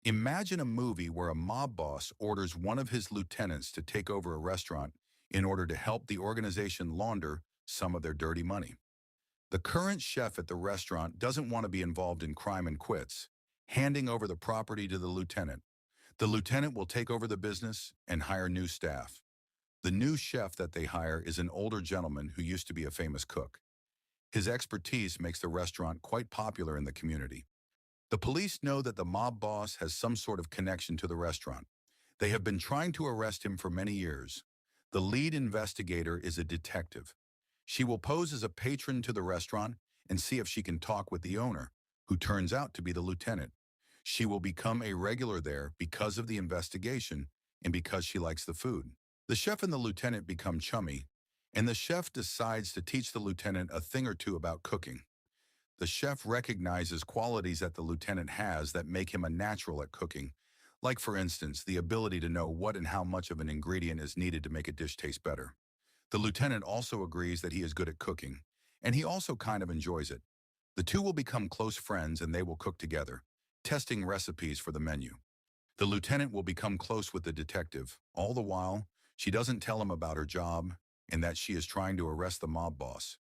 Imagine a movie where a mob boss orders one of his lieutenants to take over a restaurant in order to help the organization launder some of their dirty money. The current chef at the restaurant doesn't want to be involved in crime and quits, handing over the property to the lieutenant. The lieutenant will take over the business and hire new staff. The new chef that they hire is an older gentleman who used to be a famous cook. His expertise makes the restaurant quite popular in the community. The police know that the mob boss has some sort of connection to the restaurant. They have been trying to arrest him for many years. The lead investigator is a detective. She will pose as a patron to the restaurant and see if she can talk with the owner, who turns out to be the lieutenant. She will become a regular there because of the investigation and because she likes the food. The chef and the lieutenant become chummy, and the chef decides to teach the lieutenant a thing or two about cooking. The chef recognizes qualities that the lieutenant has that make him a natural at cooking, like, for instance, the ability to know what and how much of an ingredient is needed to make a dish taste better. The lieutenant also agrees that he is good at cooking, and he also kind of enjoys it. The two will become close friends and they will cook together, testing recipes for the menu. The lieutenant will become close with the detective. All the while, she doesn't tell him about her job and that she is trying to arrest the mob boss.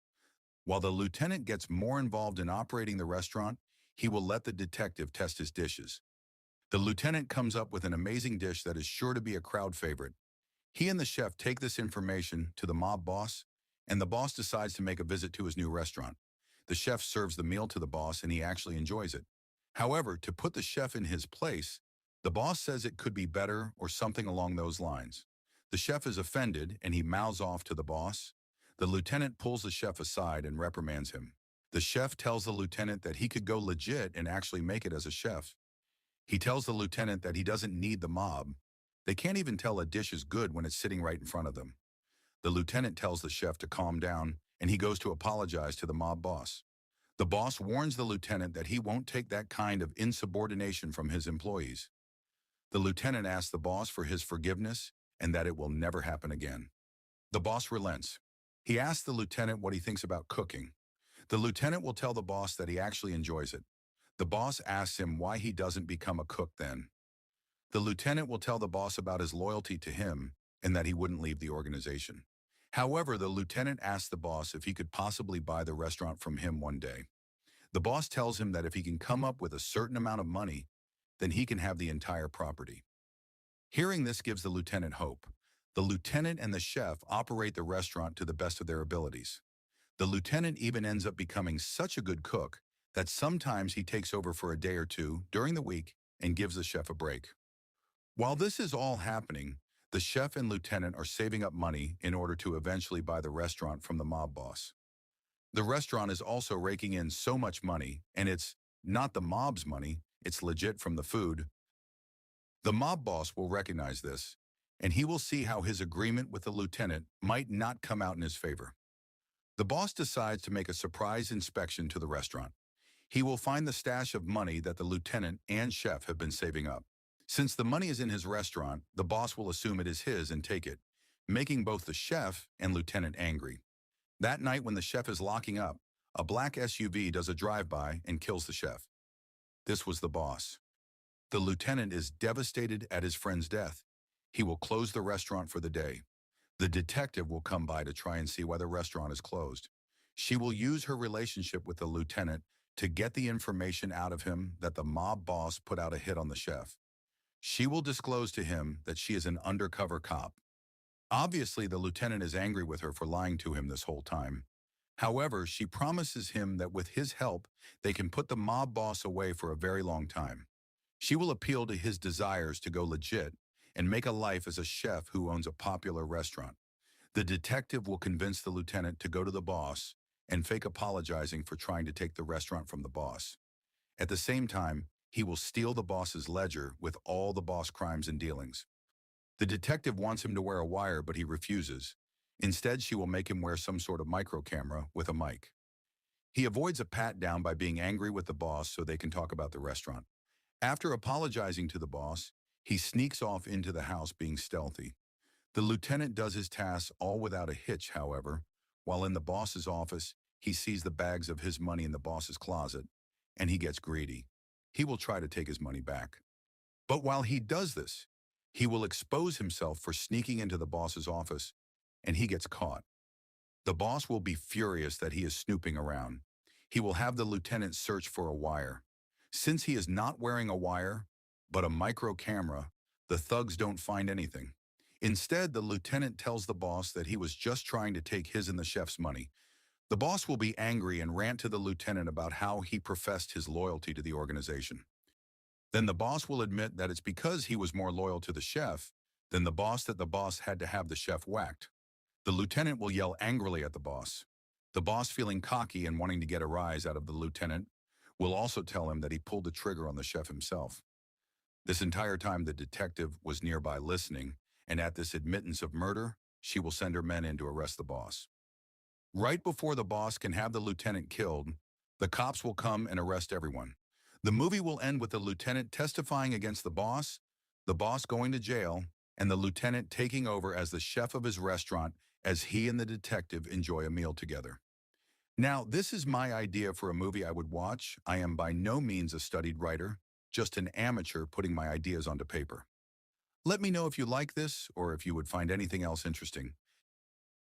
While the lieutenant gets more involved in operating the restaurant, he will let the detective test his dishes. The lieutenant comes up with an amazing dish that is sure to be a crowd favorite. He and the chef take this information to the mob boss, and the boss decides to make a visit to his new restaurant. The chef serves the meal to the boss, and he actually enjoys it. However, to put the chef in his place, the boss says it could be better or something along those lines. The chef is offended, and he mouths off to the boss. The lieutenant pulls the chef aside and reprimands him. The chef tells the lieutenant that he could go legit and actually make it as a chef. He tells the lieutenant that he doesn't need the mob. They can't even tell a dish is good when it's sitting right in front of them. The lieutenant tells the chef to calm down, and he goes to apologize to the mob boss. The boss warns the lieutenant that he won't take that kind of insubordination from his employees. The lieutenant asks the boss for his forgiveness and that it will never happen again. The boss relents. He asks the lieutenant what he thinks about cooking. The lieutenant will tell the boss that he actually enjoys it. The boss asks him why he doesn't become a cook then. The lieutenant will tell the boss about his loyalty to him and that he wouldn't leave the organization. However, the lieutenant asks the boss if he could possibly buy the restaurant from him one day. The boss tells him that if he can come up with a certain amount of money, then he can have the entire property. Hearing this gives the lieutenant hope. The lieutenant and the chef operate the restaurant to the best of their abilities. The lieutenant even ends up becoming such a good cook that sometimes he takes over for a day or two during the week and gives the chef a break. While this is all happening, the chef and lieutenant are saving up money in order to eventually buy the restaurant from the mob boss. The restaurant is also raking in so much money, and it's not the mob's money, it's legit from the food. The mob boss will recognize this, and he will see how his agreement with the lieutenant might not come out in his favor. The boss decides to make a surprise inspection to the restaurant. He will find the stash of money that the lieutenant and chef have been saving up. Since the money is in his restaurant, the boss will assume it is his and take it, making both the chef and lieutenant angry. That night when the chef is locking up, a black SUV does a drive-by and kills the chef. This was the boss. The lieutenant is devastated at his friend's death. He will close the restaurant for the day. The detective will come by to try and see why the restaurant is closed. She will use her relationship with the lieutenant to get the information out of him that the mob boss put out a hit on the chef. She will disclose to him that she is an undercover cop. Obviously, the lieutenant is angry with her for lying to him this whole time. However, she promises him that with his help, they can put the mob boss away for a very long time. She will appeal to his desires to go legit and make a life as a chef who owns a popular restaurant. The detective will convince the lieutenant to go to the boss and fake apologizing for trying to take the restaurant from the boss. At the same time, he will steal the boss's ledger with all the boss crimes and dealings. The detective wants him to wear a wire, but he refuses. Instead, she will make him wear some sort of micro camera with a mic. He avoids a pat-down by being angry with the boss so they can talk about the restaurant. After apologizing to the boss, he sneaks off into the house being stealthy. The lieutenant does his tasks all without a hitch, however. While in the boss's office, he sees the bags of his money in the boss's closet, and he gets greedy. He will try to take his money back. But while he does this, he will expose himself for sneaking into the boss's office, and he gets caught. The boss will be furious that he is snooping around. He will have the lieutenant search for a wire. Since he is not wearing a wire, but a micro camera, the thugs don't find anything. Instead, the lieutenant tells the boss that he was just trying to take his and the chef's money. The boss will be angry and rant to the lieutenant about how he professed his loyalty to the organization. Then the boss will admit that it's because he was more loyal to the chef than the boss that the boss had to have the chef whacked. The lieutenant will yell angrily at the boss. The boss, feeling cocky and wanting to get a rise out of the lieutenant, will also tell him that he pulled the trigger on the chef himself. This entire time the detective was nearby listening, and at this admittance of murder, she will send her men in to arrest the boss. Right before the boss can have the lieutenant killed, the cops will come and arrest everyone. The movie will end with the lieutenant testifying against the boss going to jail, and the lieutenant taking over as the chef of his restaurant as he and the detective enjoy a meal together. Now, this is my idea for a movie I would watch. I am by no means a studied writer, just an amateur putting my ideas onto paper. Let me know if you like this or if you would find anything else interesting.